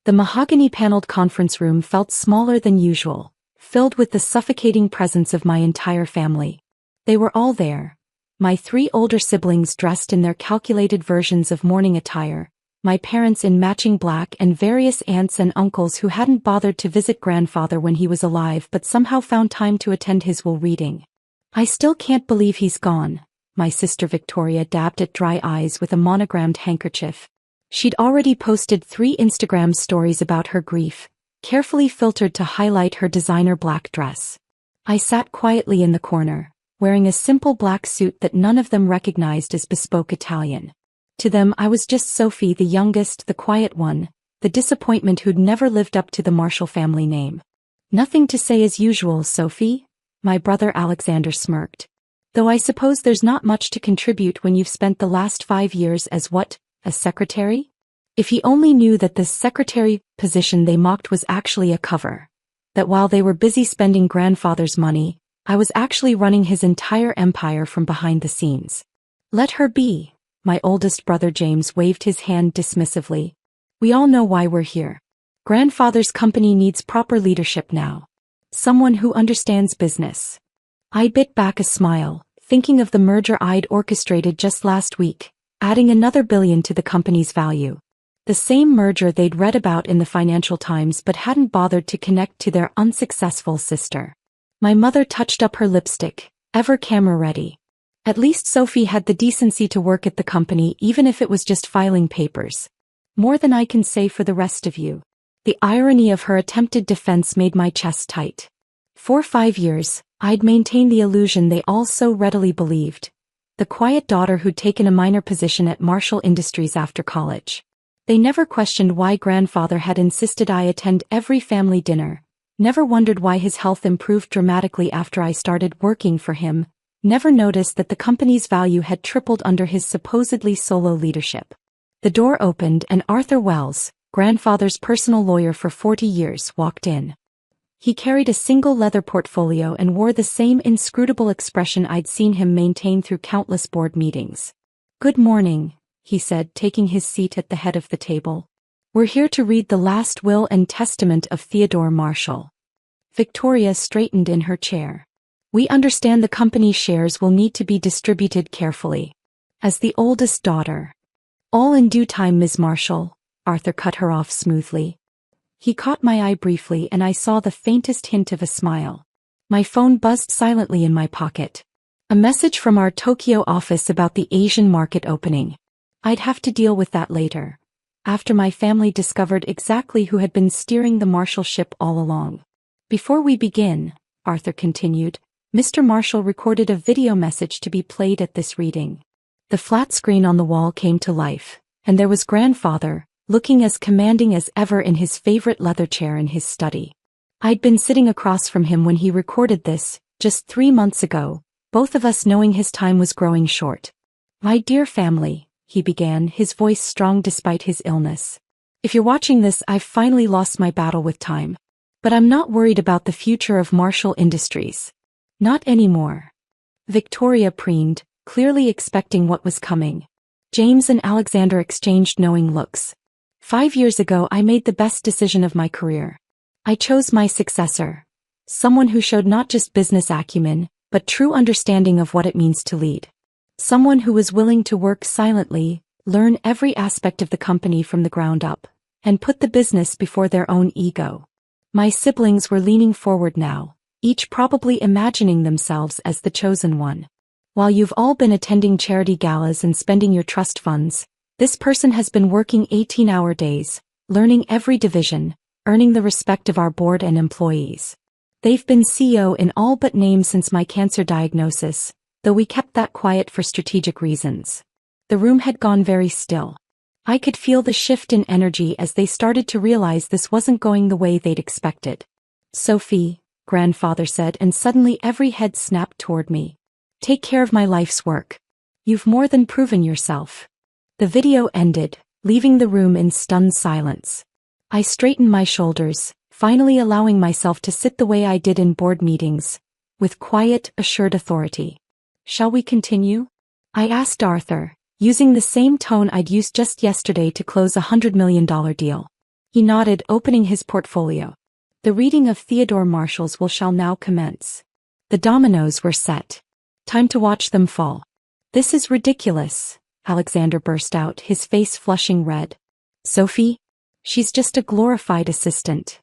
The mahogany-paneled conference room felt smaller than usual, filled with the suffocating presence of my entire family. They were all there. My 3 older siblings dressed in their calculated versions of morning attire, my parents in matching black, and various aunts and uncles who hadn't bothered to visit grandfather when he was alive but somehow found time to attend his will reading. "I still can't believe he's gone," my sister Victoria dabbed at dry eyes with a monogrammed handkerchief. She'd already posted 3 Instagram stories about her grief, carefully filtered to highlight her designer black dress. I sat quietly in the corner, wearing a simple black suit that none of them recognized as bespoke Italian. To them I was just Sophie, the youngest, the quiet one, the disappointment who'd never lived up to the Marshall family name. "Nothing to say as usual, Sophie?" my brother Alexander smirked. "Though I suppose there's not much to contribute when you've spent the last 5 years as what? A secretary?" If he only knew that the secretary position they mocked was actually a cover. That while they were busy spending grandfather's money, I was actually running his entire empire from behind the scenes. "Let her be." My oldest brother James waved his hand dismissively. "We all know why we're here. Grandfather's company needs proper leadership now. Someone who understands business." I bit back a smile, thinking of the merger I'd orchestrated just last week, adding another $1 billion to the company's value. The same merger they'd read about in the Financial Times but hadn't bothered to connect to their unsuccessful sister. My mother touched up her lipstick, ever camera ready. At least Sophie had the decency to work at the company even if it was just filing papers. "More than I can say for the rest of you." The irony of her attempted defense made my chest tight. For 5 years, I'd maintained the illusion they all so readily believed. The quiet daughter who'd taken a minor position at Marshall Industries after college. They never questioned why grandfather had insisted I attend every family dinner, never wondered why his health improved dramatically after I started working for him, never noticed that the company's value had tripled under his supposedly solo leadership. The door opened and Arthur Wells, grandfather's personal lawyer for 40 years, walked in. He carried a single leather portfolio and wore the same inscrutable expression I'd seen him maintain through countless board meetings. "Good morning," he said, taking his seat at the head of the table. "We're here to read the last will and testament of Theodore Marshall." Victoria straightened in her chair. "We understand the company's shares will need to be distributed carefully. As the oldest daughter." "All in due time, Ms. Marshall," Arthur cut her off smoothly. He caught my eye briefly and I saw the faintest hint of a smile. My phone buzzed silently in my pocket. A message from our Tokyo office about the Asian market opening. I'd have to deal with that later, after my family discovered exactly who had been steering the Marshall ship all along. "Before we begin," Arthur continued, "Mr. Marshall recorded a video message to be played at this reading." The flat screen on the wall came to life, and there was grandfather, looking as commanding as ever in his favorite leather chair in his study. I'd been sitting across from him when he recorded this, just 3 months ago, both of us knowing his time was growing short. "My dear family," he began, his voice strong despite his illness. "If you're watching this, I've finally lost my battle with time. But I'm not worried about the future of Marshall Industries. Not anymore." Victoria preened, clearly expecting what was coming. James and Alexander exchanged knowing looks. 5 years ago I made the best decision of my career. I chose my successor. Someone who showed not just business acumen, but true understanding of what it means to lead. Someone who was willing to work silently, learn every aspect of the company from the ground up, and put the business before their own ego. My siblings were leaning forward now, each probably imagining themselves as the chosen one. "While you've all been attending charity galas and spending your trust funds, this person has been working 18-hour days, learning every division, earning the respect of our board and employees. They've been CEO in all but name since my cancer diagnosis, though we kept that quiet for strategic reasons." The room had gone very still. I could feel the shift in energy as they started to realize this wasn't going the way they'd expected. "Sophie," grandfather said, and suddenly every head snapped toward me. "Take care of my life's work. You've more than proven yourself." The video ended, leaving the room in stunned silence. I straightened my shoulders, finally allowing myself to sit the way I did in board meetings, with quiet, assured authority. "Shall we continue?" I asked Arthur, using the same tone I'd used just yesterday to close a $100 million deal. He nodded, opening his portfolio. The reading of Theodore Marshall's will shall now commence. The dominoes were set. Time to watch them fall. This is ridiculous, Alexander burst out, his face flushing red. Sophie? She's just a glorified assistant.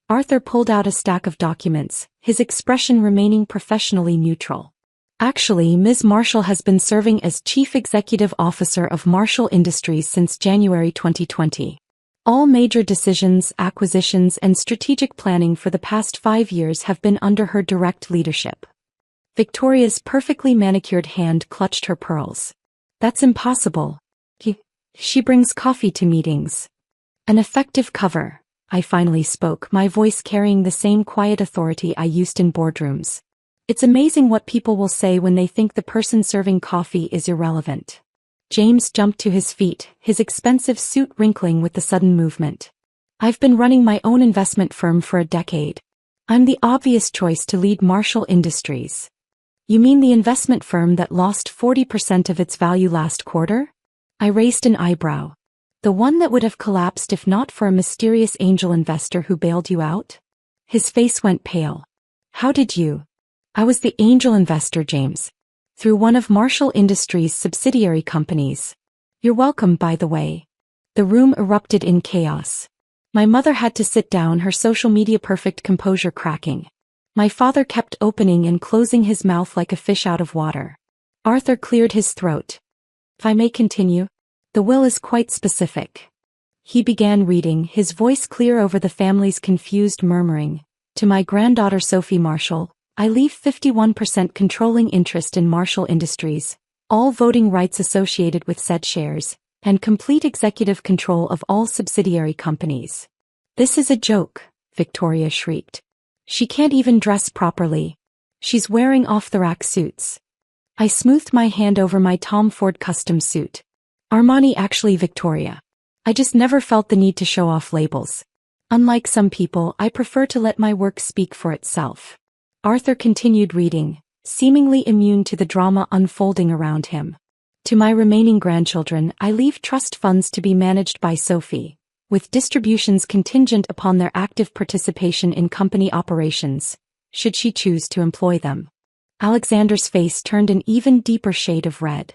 Arthur pulled out a stack of documents, his expression remaining professionally neutral. Actually, Ms. Marshall has been serving as Chief Executive Officer of Marshall Industries since January 2020. All major decisions, acquisitions, and strategic planning for the past 5 years have been under her direct leadership. Victoria's perfectly manicured hand clutched her pearls. That's impossible. She brings coffee to meetings. An effective cover, I finally spoke, my voice carrying the same quiet authority I used in boardrooms. It's amazing what people will say when they think the person serving coffee is irrelevant. James jumped to his feet, his expensive suit wrinkling with the sudden movement. I've been running my own investment firm for a decade. I'm the obvious choice to lead Marshall Industries. You mean the investment firm that lost 40% of its value last quarter? I raised an eyebrow. The one that would have collapsed if not for a mysterious angel investor who bailed you out? His face went pale. How did you? I was the angel investor, James. Through one of Marshall Industries' subsidiary companies. You're welcome, by the way. The room erupted in chaos. My mother had to sit down, her social media perfect composure cracking. My father kept opening and closing his mouth like a fish out of water. Arthur cleared his throat. If I may continue, the will is quite specific. He began reading, his voice clear over the family's confused murmuring. To my granddaughter Sophie Marshall, I leave 51% controlling interest in Marshall Industries, all voting rights associated with said shares, and complete executive control of all subsidiary companies. This is a joke, Victoria shrieked. She can't even dress properly. She's wearing off-the-rack suits. I smoothed my hand over my Tom Ford custom suit. Armani, actually, Victoria. I just never felt the need to show off labels. Unlike some people, I prefer to let my work speak for itself. Arthur continued reading, seemingly immune to the drama unfolding around him. To my remaining grandchildren, I leave trust funds to be managed by Sophie, with distributions contingent upon their active participation in company operations, should she choose to employ them. Alexander's face turned an even deeper shade of red.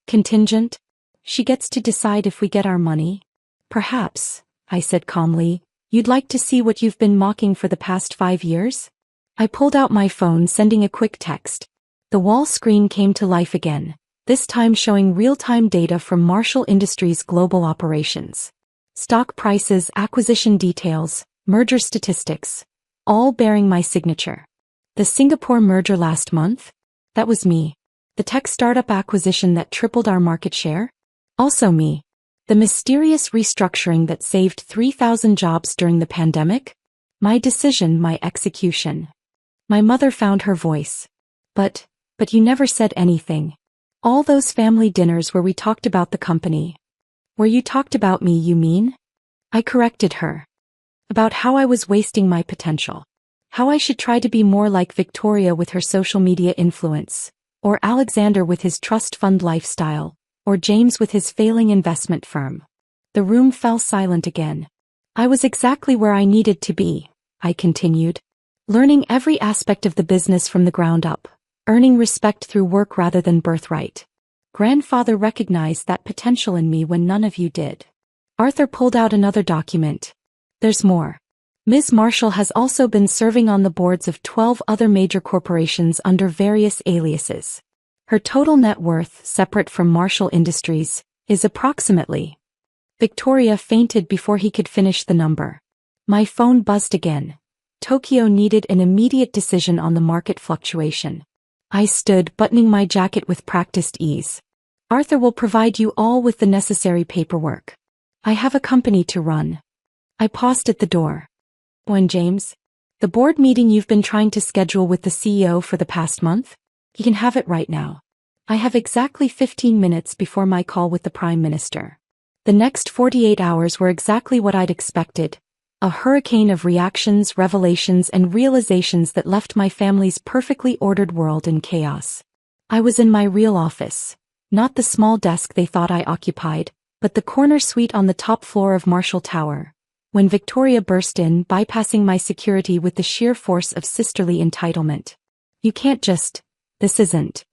Contingent? She gets to decide if we get our money? Perhaps, I said calmly, you'd like to see what you've been mocking for the past 5 years? I pulled out my phone, sending a quick text. The wall screen came to life again, this time showing real-time data from Marshall Industries' global operations. Stock prices, acquisition details, merger statistics, all bearing my signature. The Singapore merger last month? That was me. The tech startup acquisition that tripled our market share? Also me. The mysterious restructuring that saved 3,000 jobs during the pandemic? My decision, my execution. My mother found her voice. But you never said anything. All those family dinners where we talked about the company. Where you talked about me, you mean? I corrected her. About how I was wasting my potential. How I should try to be more like Victoria with her social media influence, or Alexander with his trust fund lifestyle, or James with his failing investment firm. The room fell silent again. I was exactly where I needed to be, I continued. Learning every aspect of the business from the ground up, earning respect through work rather than birthright. Grandfather recognized that potential in me when none of you did. Arthur pulled out another document. There's more. Ms. Marshall has also been serving on the boards of 12 other major corporations under various aliases. Her total net worth, separate from Marshall Industries, is approximately. Victoria fainted before he could finish the number. My phone buzzed again. Tokyo needed an immediate decision on the market fluctuation. I stood, buttoning my jacket with practiced ease. Arthur will provide you all with the necessary paperwork. I have a company to run. I paused at the door. When James? The board meeting you've been trying to schedule with the CEO for the past month? You can have it right now. I have exactly 15 minutes before my call with the Prime Minister. The next 48 hours were exactly what I'd expected. A hurricane of reactions, revelations, and realizations that left my family's perfectly ordered world in chaos. I was in my real office. Not the small desk they thought I occupied, but the corner suite on the top floor of Marshall Tower. when Victoria burst in, bypassing my security with the sheer force of sisterly entitlement. You can't just, this isn't.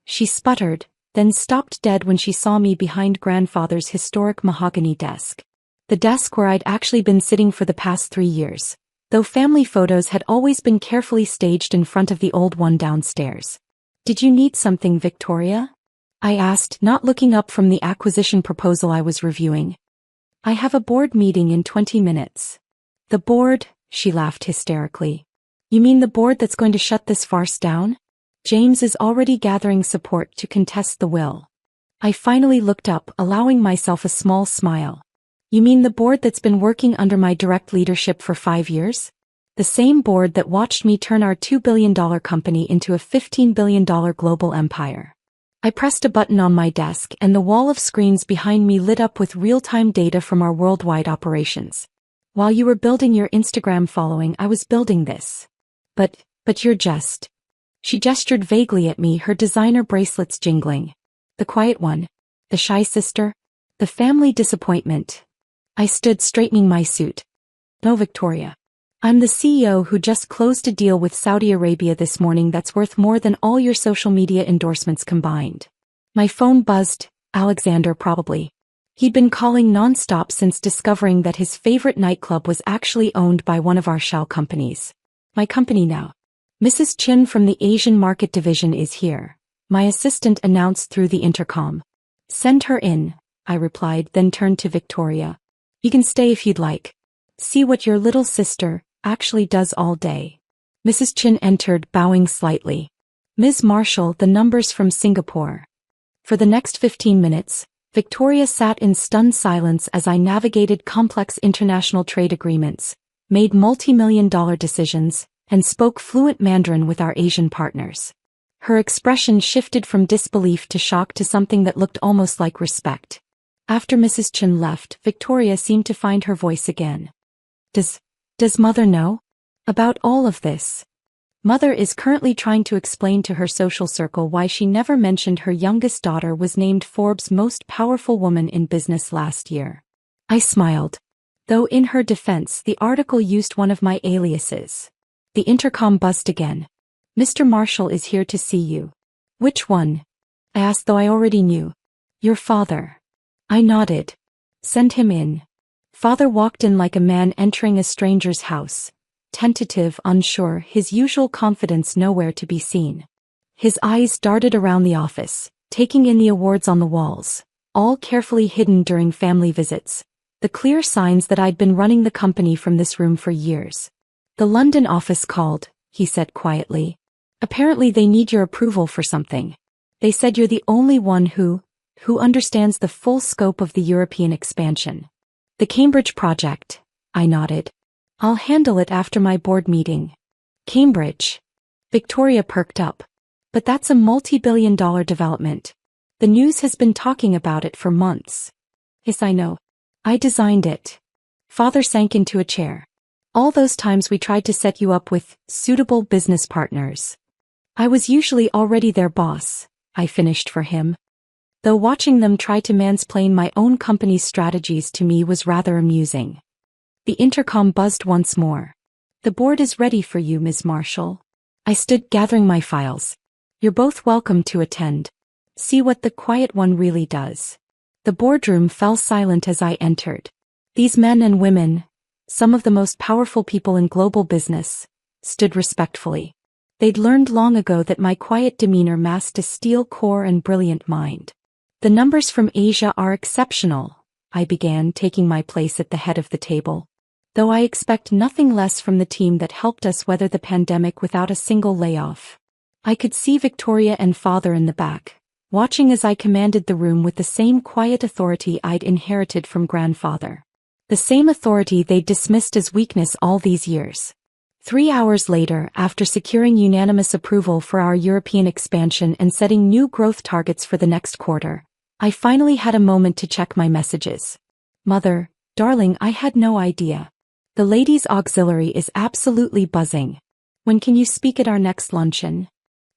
She sputtered, then stopped dead when she saw me behind grandfather's historic mahogany desk. The desk where I'd actually been sitting for the past 3 years, though family photos had always been carefully staged in front of the old one downstairs. Did you need something, Victoria? I asked, not looking up from the acquisition proposal I was reviewing. I have a board meeting in 20 minutes. The board? She laughed hysterically. You mean the board that's going to shut this farce down? James is already gathering support to contest the will. I finally looked up, allowing myself a small smile. You mean the board that's been working under my direct leadership for 5 years? The same board that watched me turn our $2 billion company into a $15 billion global empire. I pressed a button on my desk and the wall of screens behind me lit up with real-time data from our worldwide operations. While you were building your Instagram following, I was building this. But you're just... She gestured vaguely at me, her designer bracelets jingling. The quiet one. The shy sister. The family disappointment. I stood straightening my suit. No, Victoria. I'm the CEO who just closed a deal with Saudi Arabia this morning that's worth more than all your social media endorsements combined. My phone buzzed. Alexander probably. He'd been calling non-stop since discovering that his favorite nightclub was actually owned by one of our shell companies. My company now. Mrs. Chin from the Asian Market Division is here, my assistant announced through the intercom. Send her in, I replied, then turned to Victoria. You can stay if you'd like. See what your little sister actually does all day. Mrs. Chin entered, bowing slightly. Ms. Marshall, the numbers from Singapore. For the next 15 minutes, Victoria sat in stunned silence as I navigated complex international trade agreements, made multi-million-dollar decisions, and spoke fluent Mandarin with our Asian partners. Her expression shifted from disbelief to shock to something that looked almost like respect. After Mrs. Chin left, Victoria seemed to find her voice again. Does Mother know about all of this? Mother is currently trying to explain to her social circle why she never mentioned her youngest daughter was named Forbes' most powerful woman in business last year. I smiled. Though in her defense, the article used one of my aliases. The intercom buzzed again. Mr. Marshall is here to see you. Which one? I asked, though I already knew. Your father. I nodded. Send him in. Father walked in like a man entering a stranger's house. Tentative, unsure, his usual confidence nowhere to be seen. His eyes darted around the office, taking in the awards on the walls, all carefully hidden during family visits. The clear signs that I'd been running the company from this room for years. The London office called, he said quietly. Apparently they need your approval for something. They said you're the only one who understands the full scope of the European expansion. The Cambridge project, I nodded. I'll handle it after my board meeting. Cambridge. Victoria perked up. But that's a multi-billion-dollar development. The news has been talking about it for months. Yes, I know. I designed it. Father sank into a chair. All those times we tried to set you up with suitable business partners. I was usually already their boss, I finished for him. Though watching them try to mansplain my own company's strategies to me was rather amusing. The intercom buzzed once more. The board is ready for you, Ms. Marshall. I stood gathering my files. You're both welcome to attend. See what the quiet one really does. The boardroom fell silent as I entered. These men and women, some of the most powerful people in global business, stood respectfully. They'd learned long ago that my quiet demeanor masked a steel core and brilliant mind. The numbers from Asia are exceptional, I began, taking my place at the head of the table. Though I expect nothing less from the team that helped us weather the pandemic without a single layoff. I could see Victoria and Father in the back, watching as I commanded the room with the same quiet authority I'd inherited from grandfather. The same authority they'd dismissed as weakness all these years. 3 hours later, after securing unanimous approval for our European expansion and setting new growth targets for the next quarter, I finally had a moment to check my messages. Mother, darling, I had no idea. The ladies' auxiliary is absolutely buzzing. When can you speak at our next luncheon?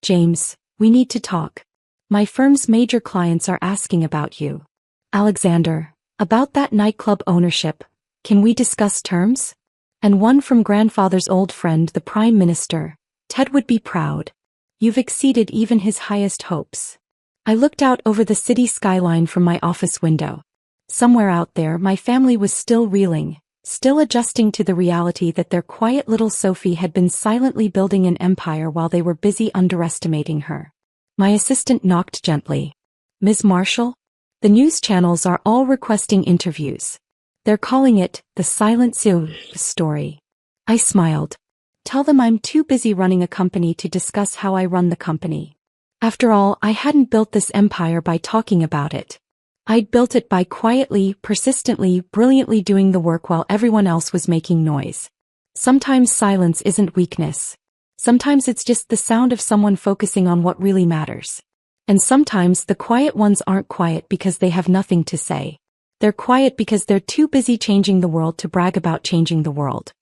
James, we need to talk. My firm's major clients are asking about you. Alexander, about that nightclub ownership, Can we discuss terms? And one from grandfather's old friend, the Prime Minister. Ted would be proud. You've exceeded even his highest hopes. I looked out over the city skyline from my office window. Somewhere out there, my family was still reeling, still adjusting to the reality that their quiet little Sophie had been silently building an empire while they were busy underestimating her. My assistant knocked gently. Ms. Marshall? The news channels are all requesting interviews. They're calling it the Silent Story. I smiled. Tell them I'm too busy running a company to discuss how I run the company. After all, I hadn't built this empire by talking about it. I'd built it by quietly, persistently, brilliantly doing the work while everyone else was making noise. Sometimes silence isn't weakness. Sometimes it's just the sound of someone focusing on what really matters. And sometimes the quiet ones aren't quiet because they have nothing to say. They're quiet because they're too busy changing the world to brag about changing the world.